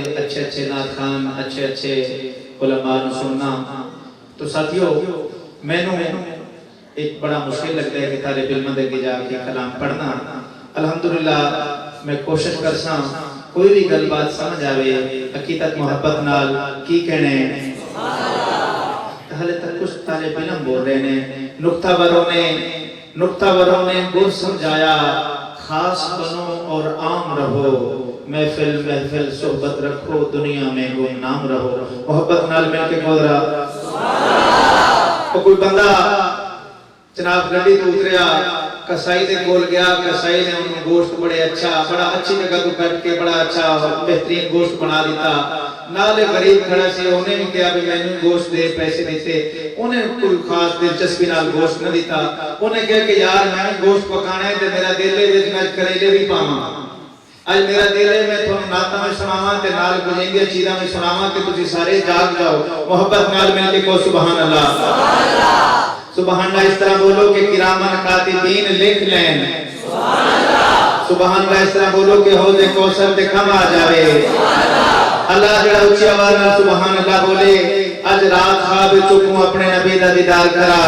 अच्छे अच्छे नात खान अच्छे अच्छे उलमा सुनना। तो साथियों मैनू एक बड़ा मुश्किल लगता है कि तालिब इल्म दे अगे जाके कलाम पढ़ना। अल्हम्दुलिल्लाह मैं कोशिश करसा कोई भी गल बात समझ आवे हकीकत मोहब्बत नाल की कहने। हाले तक कुछ तालिब इल्म बोल रहे ने नुक्तावरों ने गुर समझाया खास बनो और आम रहो, महफिल महफिल सोहबत रखो, दुनिया में गुमनाम रहो। मोहब्बत नाल मिलके बोल रहा तो कोई बंदा जनाब गड्डी तो उतरिया कसाई दे कोल गया, कसाई ने उन्हें गोश्त बड़ा अच्छी जगह तो कट के बड़ा अच्छा बेहतरीन गोश्त बना दिता। नाले गरीब खड़ा सी उन्हें भी कहा भी मैंने गोश्त दे पैसे देते, उन्हें कोई खास दिलचस्पी नाल गोश्त न दिता। उन्हें कहा कि यार मैं गोश्त पकाना है ते मेरा दिल है मैं करेले भी पावां, आज मेरा दिल है मैं तुहानू नाता में सुनावां ते नाल गुजंगियां चीज़ां में सुनावां कि तुसीं सारे जाग जाओ। मोहब्बत नाल मिल के को सुभान अल्लाह सुभान अल्लाह इस तरह बोलो कि किरामन कातिबीन लिख लें। सुभान अल्लाह इस तरह बोलो कि हौज़े कौसर ते कम आ जावे। अल्लाह जड़ा ऊंची आवाज नाल सुभान अल्लाह बोले आज रात ख्वाब चुकूं अपने नबी दा दीदार करा,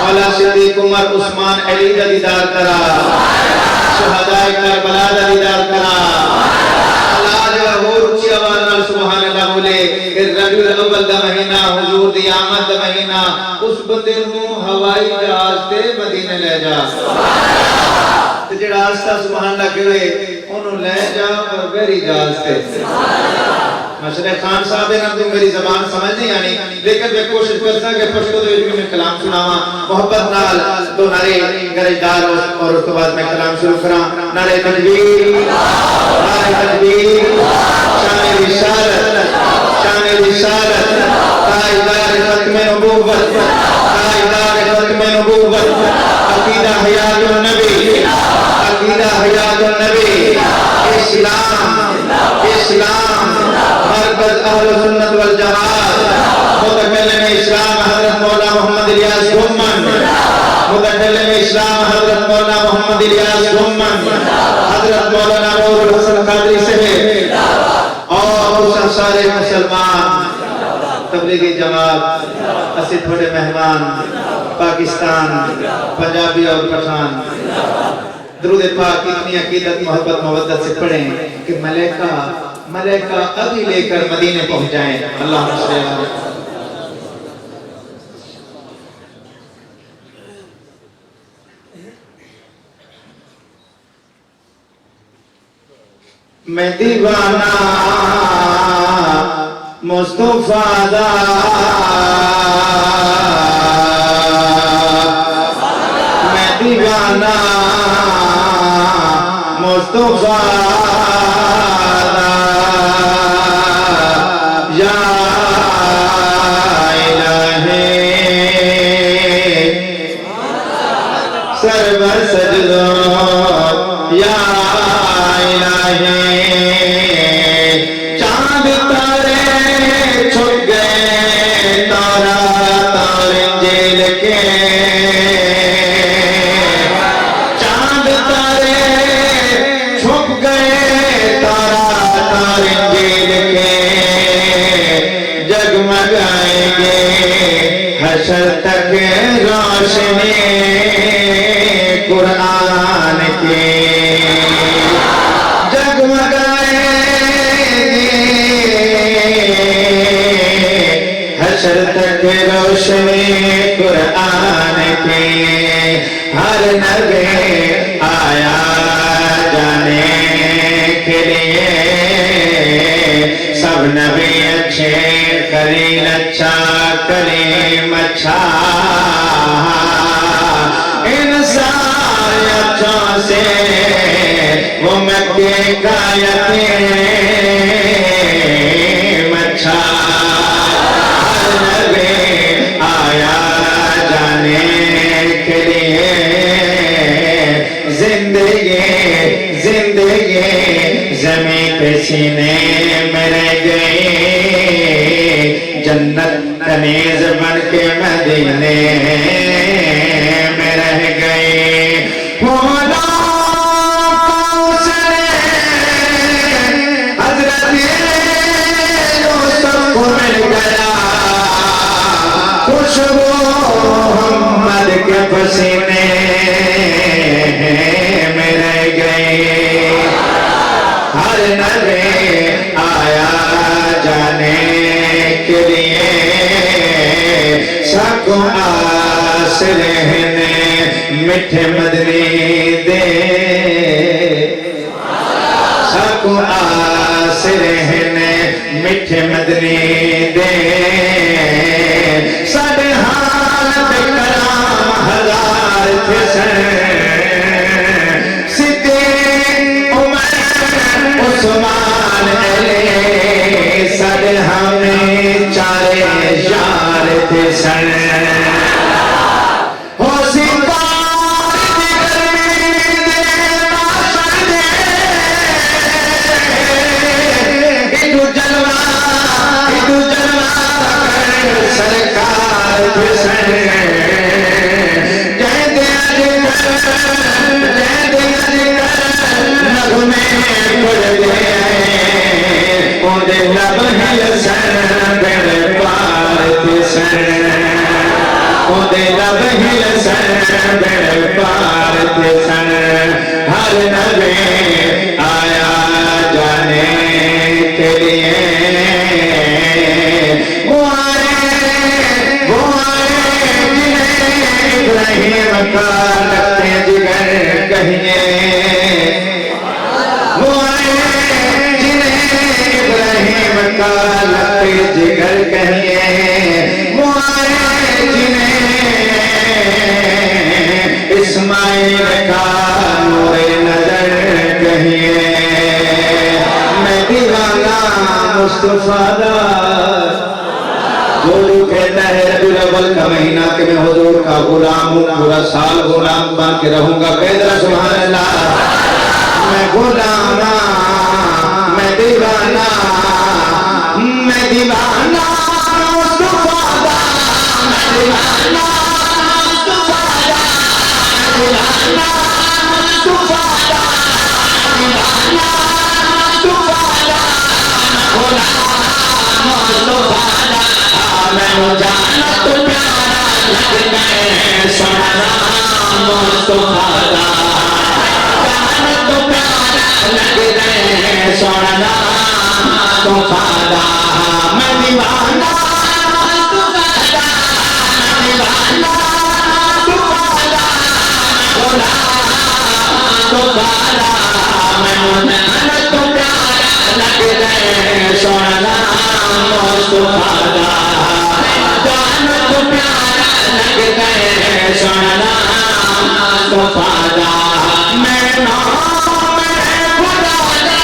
मौला सिद्दीक उमर उस्मान अली दा दीदार करा, शहादाए करबला दा दीदार करा। अल्लाह जड़ा होर ऊंची आवाज नाल सुभान अल्लाह बोले कि रबीउल अव्वल दा महीना हुजूर दी आमद दा महीना उस बंदे नू हवाई जहाज ते मदीने ले जा। ते जेड़ा आस्ता सुभान अल्लाह कहे ओनू ले जा और मेरी जहाज ते। मशरे खान साहब ने तो मेरी जबान समझ नहीं आनी, लेकिन मैं कोशिश करता कि पश्तो दे विच मैं कलाम सुनावा मोहब्बत नाल। तो नारे गरजदार और उस बाद मैं कलाम शुरू करा। नारे तकबीर शान रिसालत ताजदार खत्म नबूवत अकीदा हयातुन नबी इस्लाम मरकज अहले सुन्नत वल जमात मुतकल्लिम इस्लाम हजरत मौला मोहम्मद इलियास गुम्मन मुतकल्लिम इस्लाम हजरत मौला मोहम्मद इलियास गुम्मन हजरत मौलाना नूरुल हसन कादरी साहब और सारे मुसलमान तबलीगी जमात असी थोड़े मेहमान पाकिस्तान पंजाबी और पठान दरूद पाक इतनी अकीदत मोहब्बत मवद्दत से पढ़ें कि मलाइका अभी लेकर मदीने पहुंच जाएं। अल्लाह मैं दीवाना मुस्तफा दा मैं दीवाना मुस्तफा या इलाही सर्व सजदों या इलाही चांद तारे छुप गए तारा तारे जेल के हशर तक रोशनी कुरान की जगमगाएंगे। हशर तक रोशनी कुरान की हर नबी आया जाने के लिए सब नबी अच्छे कलील अच्छा कलीम अच्छा इन सारे अच्छों से वो मक्के का यतीम अच्छा। हर नबी आया जाने के लिए जिंदगी ज़मीन पे सीने में रह गई, जन्नत कनीज़ बन के मदीने में रह गई। हजरत सीने में रह गए। हर नबी आया जाने के लिए, सबको आस रहने मिठे मदनी दे, सबको आस रहने मिठे मदनी दे। साढ़े हाथ कलाम हजार थे सिद्दीक़ उमर उस्मान अली, साढ़े हमें चारे यार थे सन। हर नबी आया जाने के लिए, वो आए जिन्हें इब्राहिम का लगते जिगर कहिए, वो आए जिन्हें इब्राहिम का लगते जिगर कहिए, वो आए जिन्हें इस्माइल का नूरे नजर कहिए। मैं दीवाना मुस्तफा दा, जो कहता है रबीउल अव्वल का महीना कि मैं हुजूर का गुलाम हूँ, पूरा साल गुलाम बन के रहूंगा। कहता सुभान अल्लाह। मैं गुलाम, मैं दीवाना, मैं दीवाना मुस्तफा दा, मैं दीवाना मुस्तफा दा, दीवाना मुस्तफा दा, दीवाना मुस्तफा दा, गुलाम मुस्तफा दा। मैं जाना तो प्यारा लग गए सोना मुस्तफा दा, जाना तो प्यारा लग गए सोना मुस्तफा दा। मैं दीवाना मुस्तफा दा, मैं दीवाना मुस्तफा दा, मुस्तफा दा। मैं जाना तो प्यारा लग गए सोना मुस्तफा दा, जाना तो प्यारा लग गए सोना मुस्तफा दा। मैं नाम खुदा ने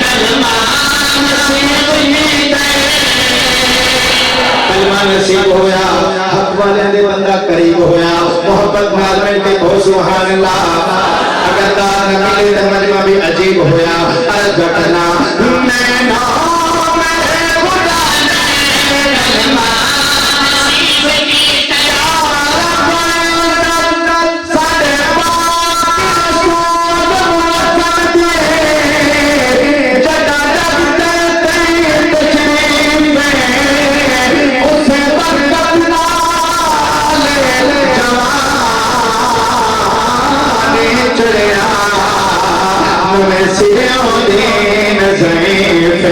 कलमा नसीब ही दे, कलमा नसीब होया, हक वाले दे बंदा करीब होया, मोहब्बत नाल मिलके बहुत सुभान अल्लाह। अगर दान नबी दे मजमा भी अजीब होया, अर्ज घटना मैं नाम खुदा ने कलमा नसीब ही दे। साढ़े जदा लगते तेरी तशरीफ में, उसे बरकत नाल जवानी चढ़िया, मुझे सिरों दीन ज़ईफ़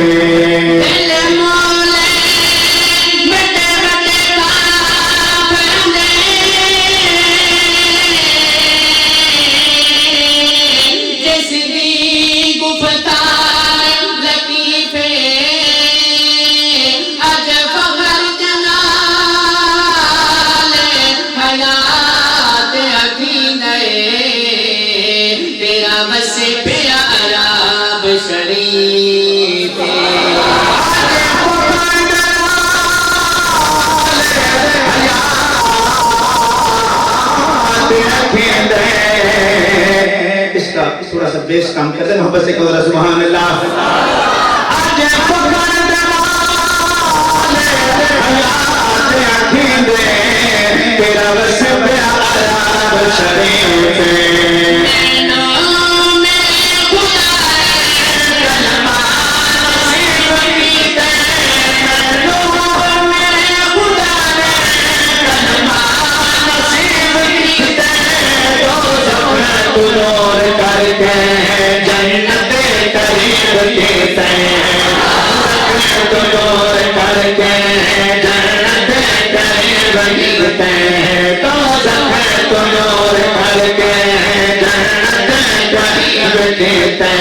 थोड़ा सा बेस काम करते हैं मोहब्बत से कहो सुभान अल्लाह। तेरा बस प्यारा शरीफ खुदा ने तो दूर करके जन्नत करीब गिरते तो जख्म तो दूर करके जन्नत करीब गिरते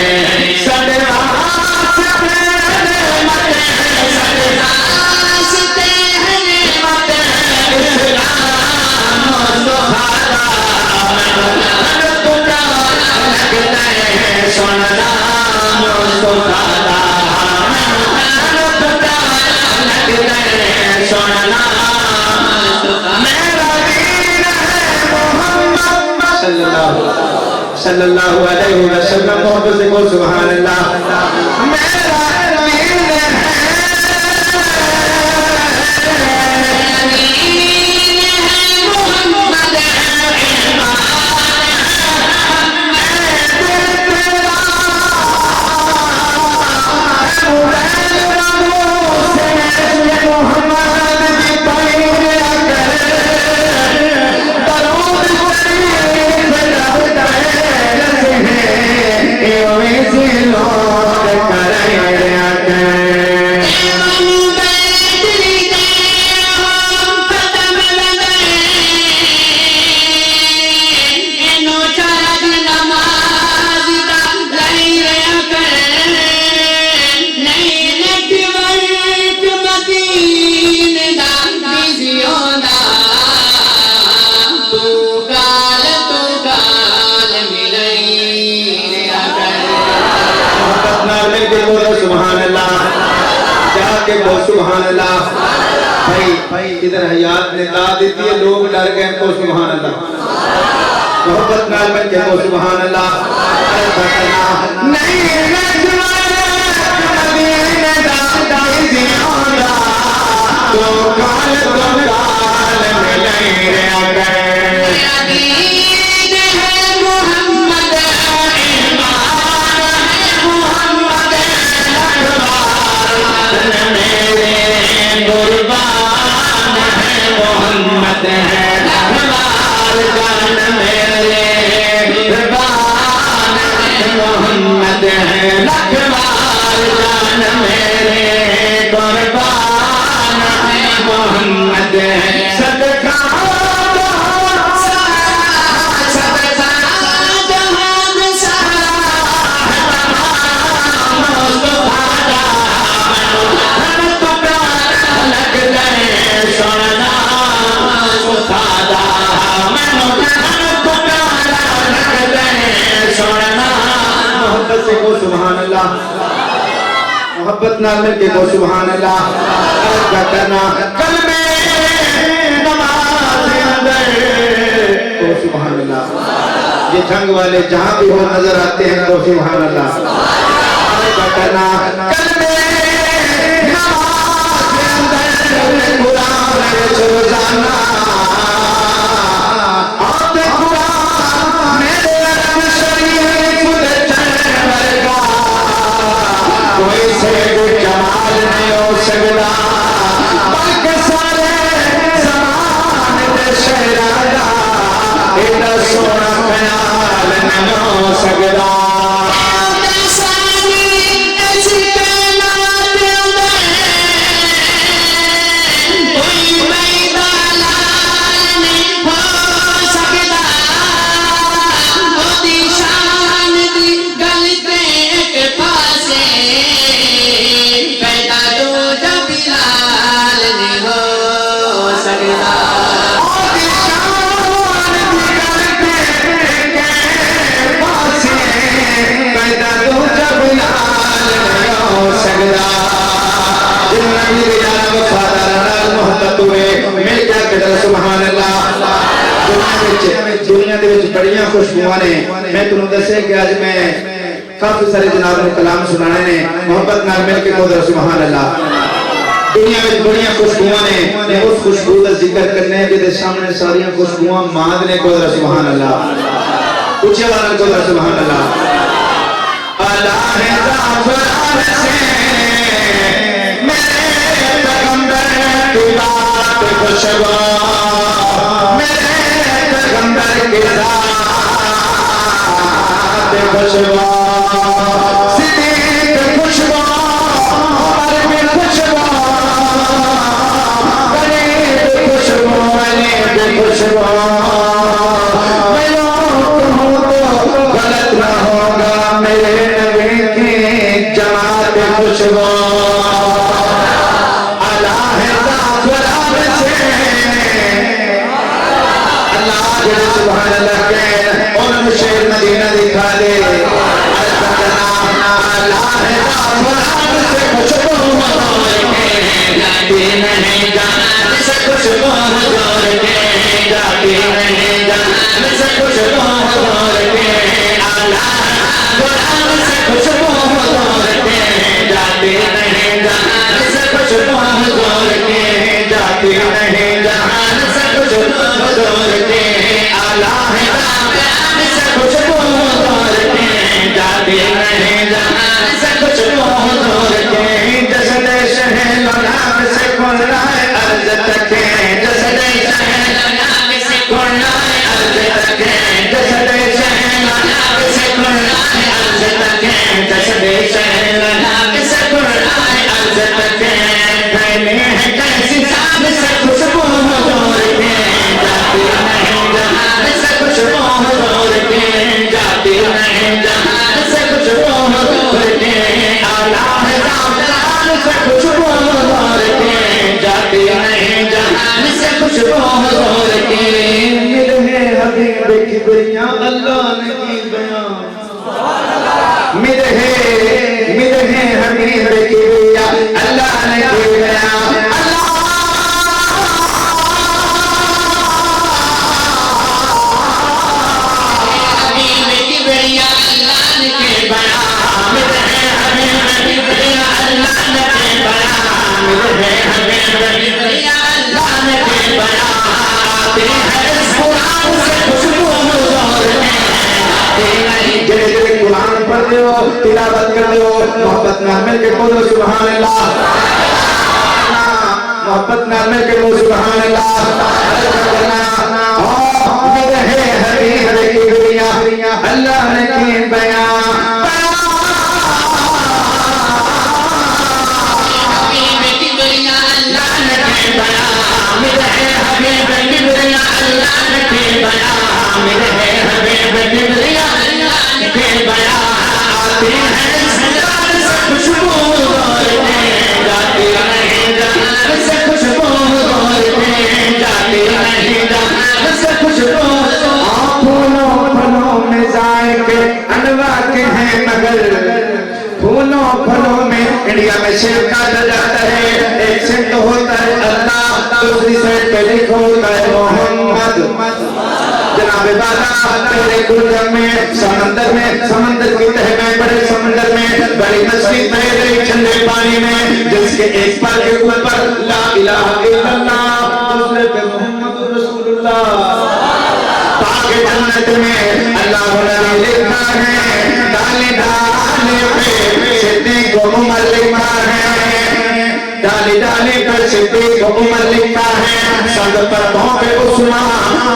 सल्लल्लाहु अलैहि वसल्लम मोहब्बत से बोल सुभान अल्लाह। मेरा दीन है मोहम्मद सुभान अल्लाह। भाई इधर हयात ने दा देती है, लोग डर गए तो सुभान अल्लाह। मोहब्बत नाल में के वो सुभान अल्लाह। नहीं मदीने दा जिंदा तो काल में नहीं रे मोहब्बत नाल मिलके को सुभान अल्लाह। क्या करना कल में नमाज अंदर को सुभान अल्लाह। ये जंग वाले जहां भी हो नजर आते हैं तो सुभान अल्लाह। क्या करना कल में नमाज अंदर कुरान रोजाना जमाल नहीं हो सकता बल्कि सारे ज़मान दे शहज़ादा इतना सोना ख्याल नहीं हो सकता। दुनिया दे विच बड़ियां खुशबुआं ने। मैं तुहानू दस्सिया कि अज मैं काफी सारे जनाब ने कलाम सुनाने ने मोहब्बत नाल मिल के बोल सुभान अल्लाह। दुनिया में बड़ियां खुशबुआं ने, मैं उस खुशबू का जिक्र करने जिहदे सामने सारियां खुशबुआं मांद ने बोल सुभान अल्लाह। ऊंचे आवाज़ में बोल सुभान अल्लाह। अल्लाह है ज़ाफ़रान से मेरे पैगंबर की बात खुशबू मेरे पैगंबर की ज़ात खुशबू सिद्दीक़ खुशबू और भी खुशबू खुशबू आला है ज़ाफ़रान से अल्लाह जल्ल सुभान अल्लाह के और शेर मदीना दिखा दे आला है ज़ाफ़रान से खुशबू जाती नहीं जान से खुशबू हुजूर के जाती नहीं जान से खुशबू हुजूर के आला कुरान से खुशबू हुजूर के जाती नहीं जान से खुशबू हुजूर के जाती नहीं जान से खुशबू हुजूर के आला है कुरान से खुशबू हुजूर के जाती नहीं जान से खुशबू हुजूर के जसद शहर नाम से खुल रहा है अर्ज तक जसद शहर नाम से खुल रहा है अर्ज तक जसद शहर नाम से खुल रहा है अर्ज तक जसद शहर नाम से खुल रहा है अर्ज तक फैले हैं कैसी शान से खुशबू हुजूर के जाती नहीं जान से खुशबू हुजूर के जाती नहीं जान से खुशबू हुजूर के आला है ज़ाफ़रान से खुशबू हुजूर के जाती नहीं जान से खुशबू हुजूर के मिले हबीब की दुनिया अल्लाह ने की बयान मिले हबीब की दुनिया अल्लाह ने की बयान तिलावत कर दो मोहब्बत में मिल के बोलो सुभान अल्लाह मोहब्बत में मिल के बोलो सुभान अल्लाह मेरे है हबीब की दुनिया अल्लाह ने की बयान हबीब की दुनिया अल्लाह ने की बयान मेरे है हबीब की दुनिया अल्लाह ने की बयान मेरे है हबीब की दुनिया अल्लाह ने की बयान खुशबू जाती नहीं जान से खुशबू जाती नहीं जान से खुशबू फूलों फलों में जायके अनवा के हैं मगर फूलों फलों में इंडिया में शेर काटा जाता है एक से तो होता है अल्लाह दूसरी साइड पे लिखा होता है मोहम्मद जनाब बाला तेरे गुलशन में समंदर की तह में बड़े समंदर में बड़ी मछली तैर रही ठंडे पानी में जिसके एक पर के ऊपर ला इलाहा इल्लल्लाह दूसरे पे मोहम्मद रसूलुल्लाह पाक जन्नत में अल्लाह ने लिखा है डाले डाले पे सिद्दीक उमर लिखा है डाले डाले पर सिद्दीक उमर लिखा है संग पर भौंके उस्मान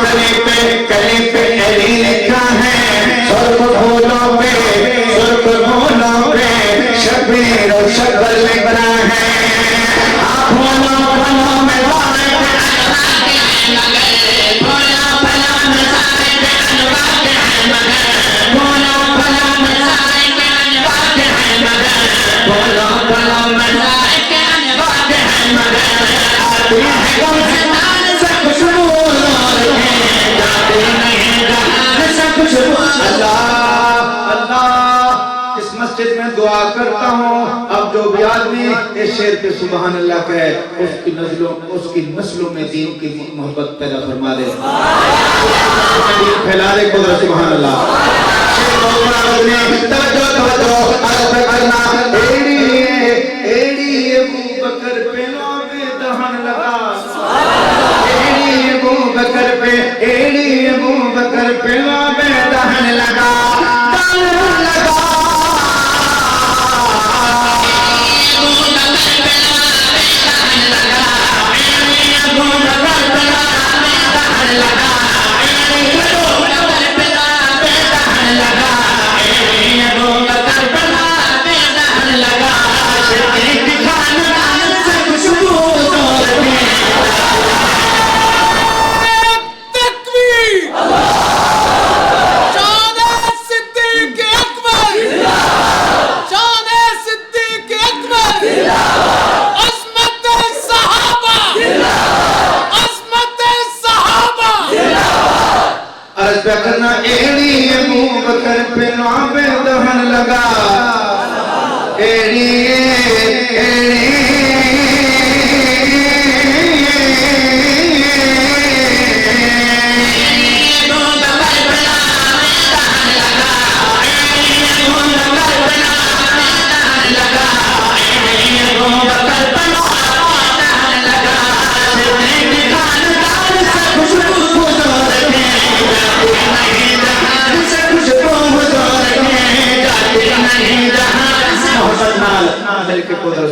कली पे अली लिखा है सुर्ख फूलों पे शबीर और शक्ल लिखा है फूलों फलों में दुआ करता हूँ अब जो भी आदमी इस शेर पे सुभान अल्लाह कहे उसकी नस्लों में दीन की मोहब्बत पैदा फरमा दे दीन फैला दे कुदरत सुभान अल्लाह तवज्जो अर्ज़ करना एड़ी अबू बकर पे नौबे दहन लगा एड़ी अबू बकर पे नौबे दहन लगा बकर पे नाबे दहन लगा एड़ी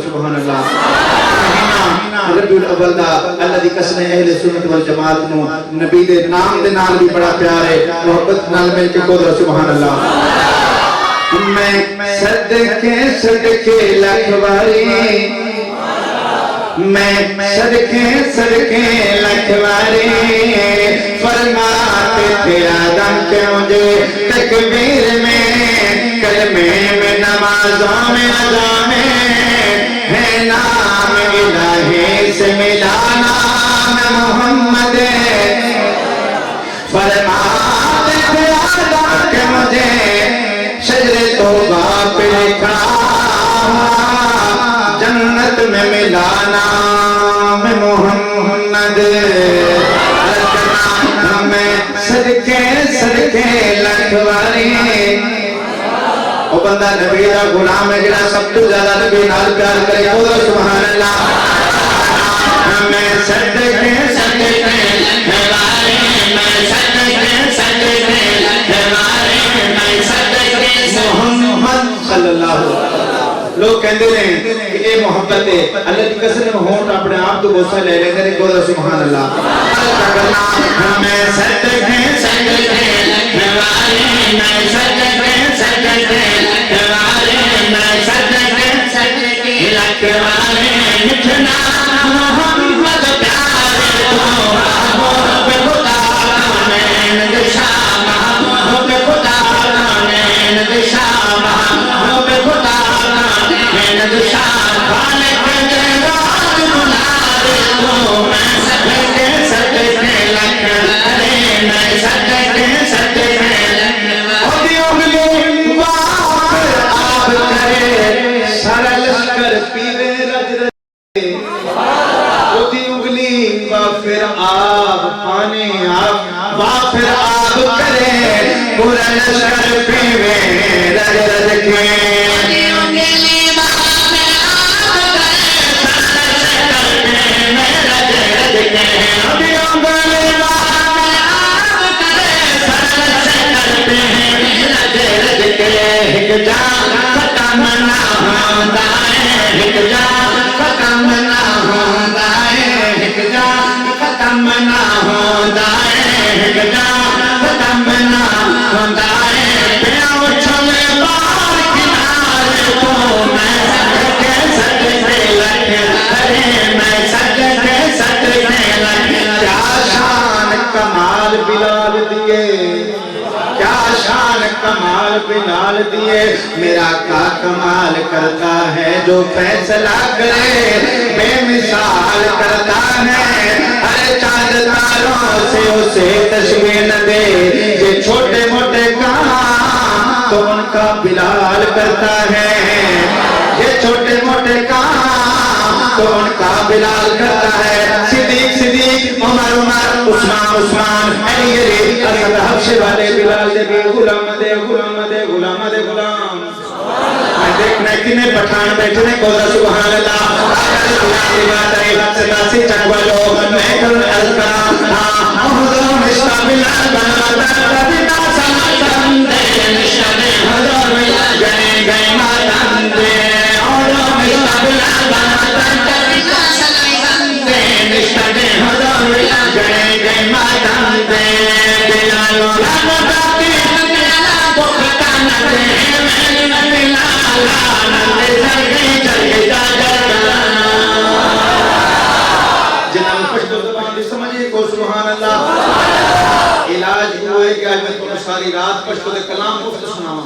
सुभान अल्लाह रबीउल अव्वल दा अल्लाह दी कसम अहले सुन्नत वल जमात नु नबी दे नाम दे नाल भी बड़ा प्यार है मोहब्बत नाल मिल के बोल सुभान अल्लाह मैं सदके लखवारी मैं सदके लखवारी फरमाते तेरा दम के मुझे तकबीर में कलमे में नमाज़ों में अज़ा में है नाम इलाही से मिला नाम मोहम्मद फरमाते तेरा दम के मुझे शजरे तौबा पे लिखा जन्नत में मिला नाम मोहम्मद मैं सदके लखवारी ओ बंदा नबी दा गुलाम है जिहड़ा सब तो ज्यादा नबी नाल प्यार करे बोलो सुभान अल्लाह मैं सदके लखवारी मैं सदके लखवारी मैं सदके मोहम्मद सल्लल्लाहु अलैहि वसल्लम लोग कहते हैं कि ये मोहब्बत है अल्लाह की कसम होंठ अपने आप तो गुस्सा ले लेते हैं बोलो सुभान अल्लाह मैं सदके लखवारी मैं सदके लखवारी मैं सदके लखवारी मिठना मोहम्मद प्यारे तो मोहब्बत खुदा ने दिशा मोहब्बत खुदा ने दिशा मोहब्बत खुदा दिशा वाले के राज बुलारे तो मैं सदके लखवारी मैं सदके लखवारी उंगली वार आप करे सारा लश्कर पीवे रज ओदी उंगली वा फिर आप पानी आप वा फिर आप करे पूरा लश्कर पीवे रज के बिलाल दिए मेरा का कमाल करता है जो फैसला करे बेमिसाल करता है हर चांद तारों से उसे तस्वीर न दे ये छोटे मोटे काम तो उनका बिलाल करता है ये छोटे मोटे काम तो उनका बिलाल करता है सिद्दीक उमर उस्मान अली असद हफ्शे वाले बिलाल दे गुलाम मैं देखना कितने पठान बैठे ने बोला सुभान अल्लाह की बात है सतासी चकवा लोग मैं कल अलका हज़र मिश्रा बिलाल बनाता कविता समतन दे निशाने हज़र गए गए मातन दे और मिश्रा बिलाल बनाता कविता समतन दे निशाने हज़र गए गए मातन दे बिलाल लगाती इलाज हुए कि आज मैं तुम्हें सारी रात पश्तो दे कलाम मुफ्त सुनावा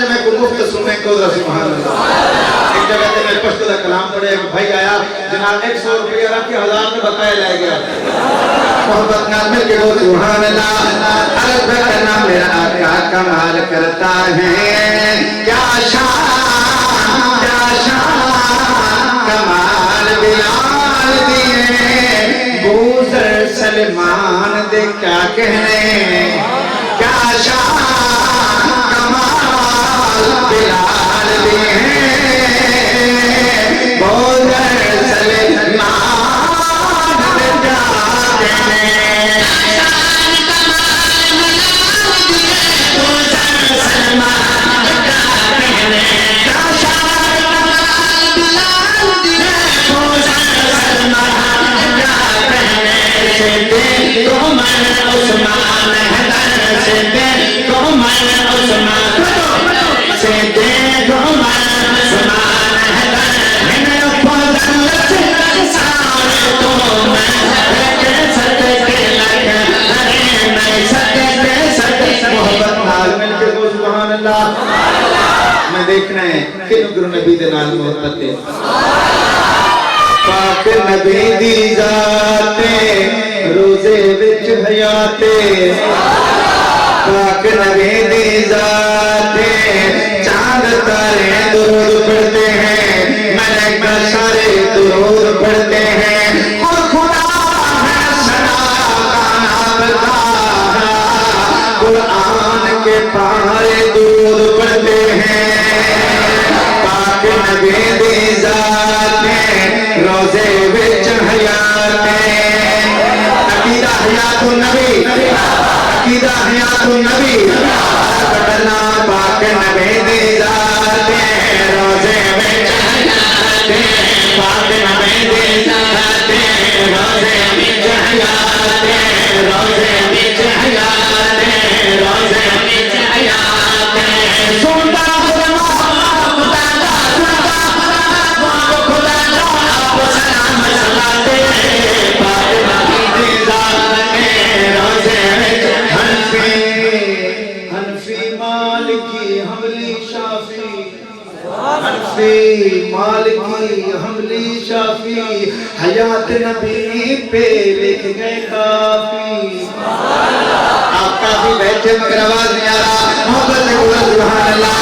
मैं को मुफ्त सुनने को सुभान अल्लाह जगह पे मैं पश्तो का कलाम पढ़े, एक भाई आया जनाब 100 रुपया रख के 1000 में बकाया ले गया। मोहब्बत नाल मिल के बोल सुभान अल्लाह। अरब का नाम मेरा आका कमाल करता है, क्या शान कमाल बिलाल दिए, बूज़र सलमान दे क्या कहने, क्या शान कमाल बिलाल दिए, बूज़र सलमान दे क्या कहने, शान कमाल बिलाल दिए, बूज़र सलमान दे क्या कहने, क्या शान कमाल बिलाल दिए, बूज़र सलमान दे क्या कहने, से दे तो मन उस्मान हैदर, से दे तो मन उस्मान, से दे तो मन उस्मान हैदर, मैंने फजल से सारे तो मैं के सदके लग, अरे मैं सदके मोहब्बत नाल मिल के बोल सुभान अल्लाह। मैं देखना है कि गुरु नबी दे नाल मोहब्बत है, पाक नबी दी जाते रोजे विच हयाते, पाक नबी दी जाते चांद तारे दुरूद पढ़ते हैं, मलाइका सारे दुरूद पढ़ते हैं, और खुदा है सदा का कुरान के पारे दुरूद पढ़ते हैं, पाक नबी दी जाते रोजे विच हयाते, अकीदा हयातुन नबी, अकीदा हयातुन नबी, बदलना पाक नबी दी जाते रोजे विच हयाते, पाक नबी दी जाते रोजे विच हयाते, रोजे विच हयाते, रोजे विच हयाते, सुनता मालिकी हमली शाफी, हयात नबी पे लिख गए काफी। आप काफी बैठे मगर आवाज नहीं आ रहा, मोहब्बत से बोलो सुभान अल्लाह।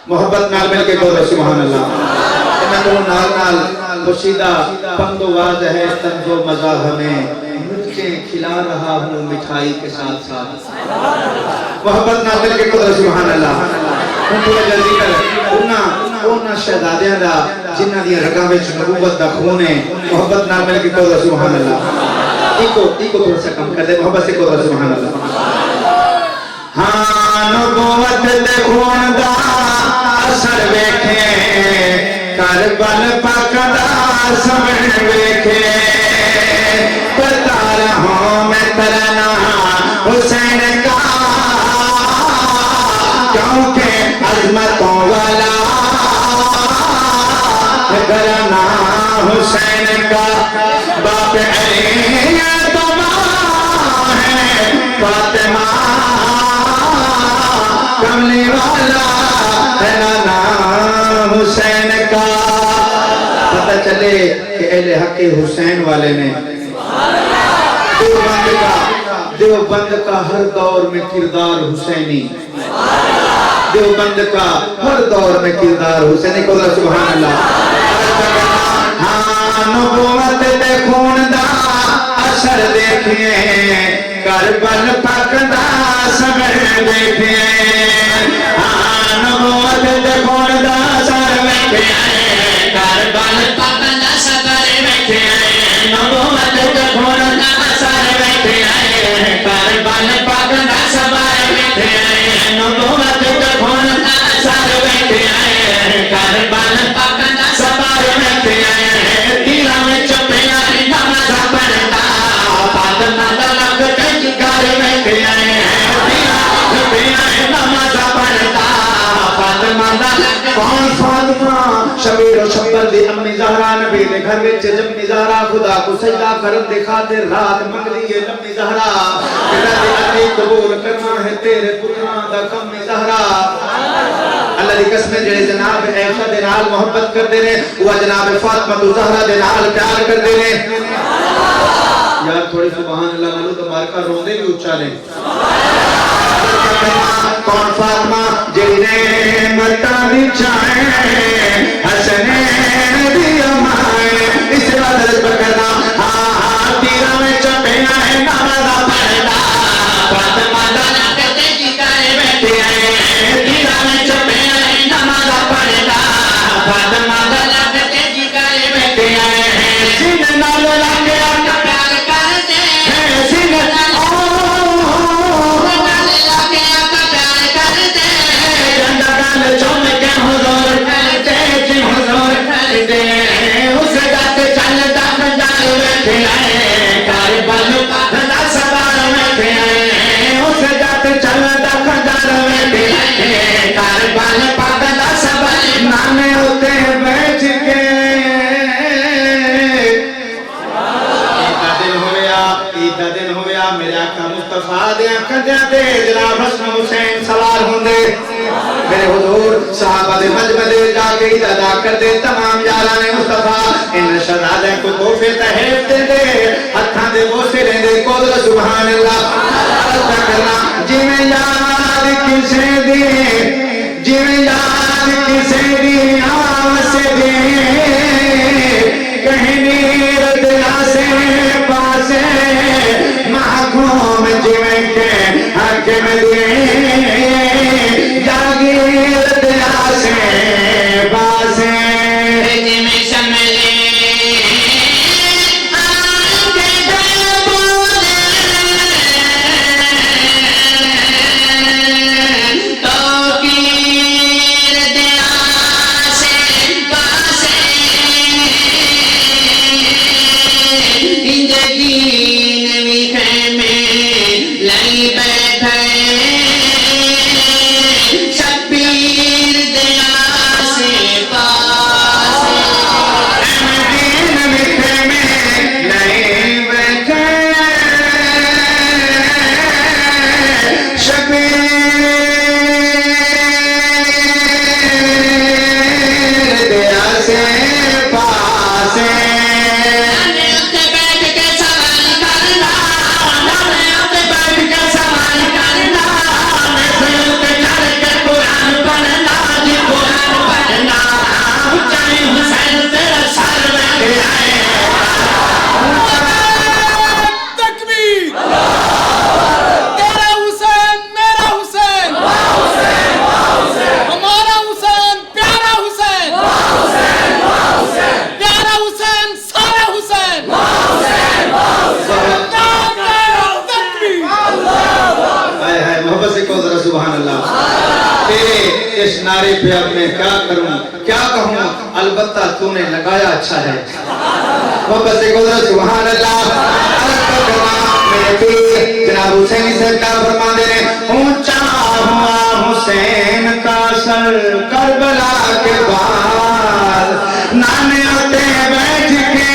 मोहब्बत नाल मिल के बोलो सुभान अल्लाह। मैं तो नाल नाल खुशीदा पंगो वाज है तंजो मजा हमें, मिर्चे खिला रहा हूँ मिठाई के साथ साथ। मोहब्बत नाल मिल के बोलो सुभान अल्लाह। थोड़ा जल्दी कर उन्ना शहजादियां दा जिन्हां दी रगां विच नबूवत दा खून है, मोहब्बत नाल मिल के बोलो सुभान अल्लाह। इको थोड़ा सा कम कर दे, मोहब्बत से बोलो सुभान अल्लाह। हाँ नबूवत दे खून दा असर वेखे, करबल पाक दा समझ वेखे, बता रहा हूं मैं तरना हुसैन का, क्योंकि अजमतों वाला घराना हुसैन का, बाप अली तो मां है फातिमा, कमली वाला है नाना हुसैन का। पता चले कि अहले हक़ हुसैन वाले ने देवबंद का हर दौर में किरदार हुसैनी, देवबंद का हर दौर में किरदार हुसैनी को सुभान अल्लाह। हाँ नबूवत दे खून दा असर देखिए, करबल पाक दा सबर देखिए, हाँ नबूवत दे खून दा असर देखिए, करबल घर में जब निजारा खुदा को सजदा करन दिखाते रात मंगली है लम्बी ज़हरा तेरा दिल कबूल करना है तेरे पुत्रा दा कम ज़हरा अल्लाह दी कसम जेड़े जनाब ऐशा दे नाल मोहब्बत करदे ने वो जनाब फातिमा तो ज़हरा दे नाल प्यार करदे ने यार थोड़ी सुभान अल्लाह बोलो तो मारका रोंदे भी उच्चा ने कौन फातिमा जेने मता बिछाए हसने दी अमाए इस बात पर करना हां तीरा में चपेना है नमाज़ पढ़ना फातिमा दा करते जिकाए बैठे आए तीरा में चपेना है नमाज़ पढ़ना फातिमा दा करते जिकाए बैठे आए सिन नाल लागे प्यार करते हैं सिन चुम के हुजूर करते जी हुजूर करते उस जात चलता खंडार बैठे आए कारबल खंडा सवार बैठे आए उस जात चलता खंडार बैठे आए कारबल खंडा सवार नामे होते बैठ के ईदा दिन होया मेरे आका मुस्तफा दे कंधे ते जनाब हसन हुसैन सवार होंदे मेरे हुजूर सहाबा दे मजमे दे जाके ईद अदा करदे तमाम यारां ने मुस्तफा इन शहजादे को तोहफे तहफ देंदे हत्थां दे बोसे लेंदे कोल सुभान अल्लाह अल्लाह करना जिवें याद किसे दी जिवें याद किसे दी आस दे कहनी रदला से पासे महकूम जिवें के हाकिम दे जागीर दिला से बासे जिवें शमले आगे बोले तो कीर दिला से बासे इंजगीन विखे में लाई बैठे शबीर दिया से पासे इंजगीन विखे में लाई बैठे शबीर दिया से पासे इस नारे पे अब मैं क्या करूं क्या कहूं अलबत्ता तूने लगाया अच्छा है मोहब्बत से गुजरा सुभान अल्लाह मेरे पीर जनाब हुसैन सरकार फरमाते हैं ऊंचा हुआ हुसैन का सर करबला के बाद नाने आते बैठ के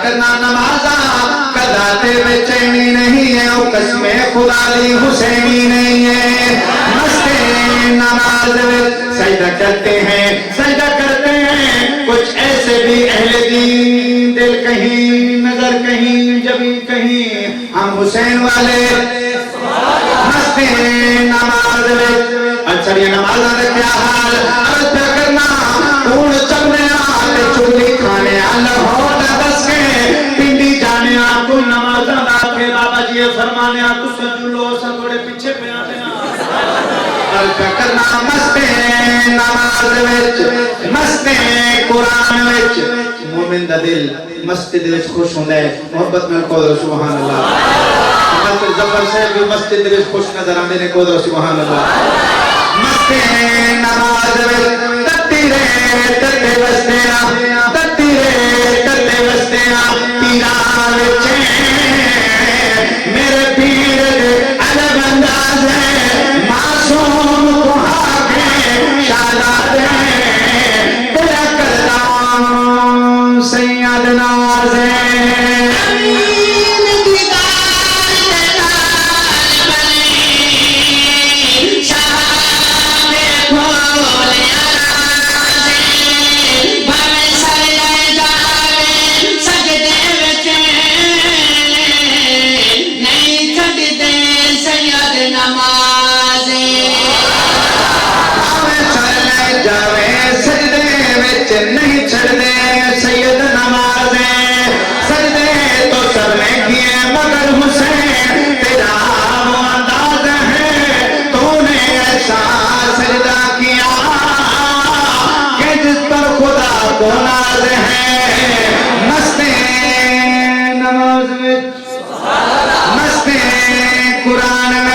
करना नमाजा कदाते बेचैनी नहीं है वो कसमे खुदा दी हुसैनी नहीं है मस्ते नमाज सजदा करते हैं कुछ ऐसे भी अहले दीन दिल कहीं नजर कहीं जबी कहीं हम हुसैन वाले मस्ते नमाज अच्छा ये नमाज का क्या हाल अर्थ करना कौन चलने आते चुल्ली खाने आला हो फरमाने तुम जुलो थोड़े पीछे पे आते अर्ज करना मस्ते नमाज विच मस्ते कुरान विच मोमिन दा दिल मस्जिद विच खुश होंदा है मोहब्बत नाल कोदर सुभान अल्लाह हज़रत जफर साहब भी मस्जिद विच खुश नजर आंदे ने कोदर सुभान अल्लाह मस्ते नमाज विच तत्ती रे तत्ते वसते ना तत्ती रे तत्ते वसते ना पीरा विच मेरे पीर दे अदब अंदाज है मासूम को आके शादात है तेरा कलाम सैयद नाज है नहीं छड़दे सैयद नमाज़े सजदे तो सब ने किए मगर हुसैन तेरा वो अंदाज है तूने ऐसा सजदा किया कि जिस पर खुदा को नाज है मस्ते नमाज में मस्ते कुरान में